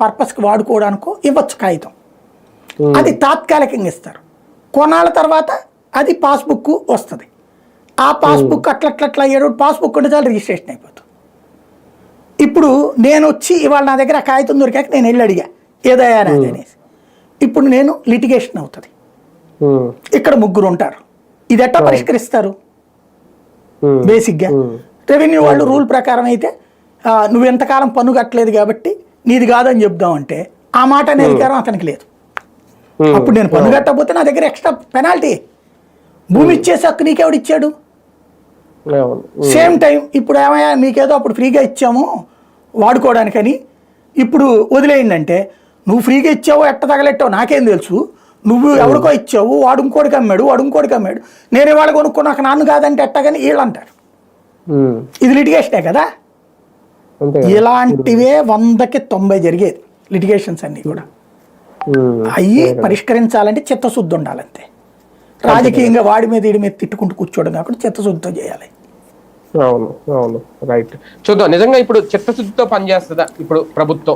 పర్పస్కి వాడుకోవడానికో ఇవ్వచ్చు కాగితం. అది తాత్కాలికంగా ఇస్తారు. కొన్నాళ్ళ తర్వాత అది పాస్బుక్ వస్తుంది. ఆ పాస్బుక్ అట్లట్లట్లా 7 పాస్బుక్ ఉంటే చాలు రిజిస్ట్రేషన్ అయిపోతుంది. ఇప్పుడు నేను వచ్చి ఇవాళ నా దగ్గర కాగితం దొరికాక నేను వెళ్ళి అడిగా ఏదయ్యా అది అనేసి. ఇప్పుడు నేను లిటిగేషన్ అవుతుంది. ఇక్కడ 3 ఉంటారు. ఇది ఎట్టా పరిష్కరిస్తారు? బేసిక్గా రెవెన్యూ వాళ్ళు రూల్ ప్రకారం అయితే నువ్వు ఎంతకాలం పన్ను కట్టలేదు కాబట్టి నీది కాదని చెప్దామంటే ఆ మాట అనే అధికారం అతనికి లేదు. అప్పుడు నేను పన్ను కట్టకపోతే నా దగ్గర ఎక్స్ట్రా పెనాల్టీ. భూమి ఇచ్చేసి హక్కు నీకెవడిచ్చాడు? సేమ్ టైం ఇప్పుడు ఏమయ్యా మీకేదో అప్పుడు ఫ్రీగా ఇచ్చాము వాడుకోవడానికని ఇప్పుడు వదిలేయండి అంటే నువ్వు ఫ్రీగా ఇచ్చావు ఎట్ట తగలెట్టావు నాకేం తెలుసు, నువ్వు ఎవరికో ఇచ్చావు వాడు ఇంకోటికి అమ్మాడు, నేను ఇవాళ కొనుక్కున్నాక నాన్ను కాదంటే ఎట్టగాని వీళ్ళు అంటారు. ఇది లిటిగేషనే కదా. ఇలాంటివే 100కి 90 జరిగేది లిటిగేషన్స్ అన్ని కూడా. అవి పరిష్కరించాలంటే చిత్తశుద్ధి ఉండాలంతే. రాజకీయంగా వాడి మీద వీడి మీద తిట్టుకుంటూ కూర్చోవడం కాకుండా చిత్తశుద్ధితో చేయాలి. అవును రైట్. చూద్దాం నిజంగా ఇప్పుడు చిత్తశుద్ధితో పనిచేస్తుందా ఇప్పుడు ప్రభుత్వం.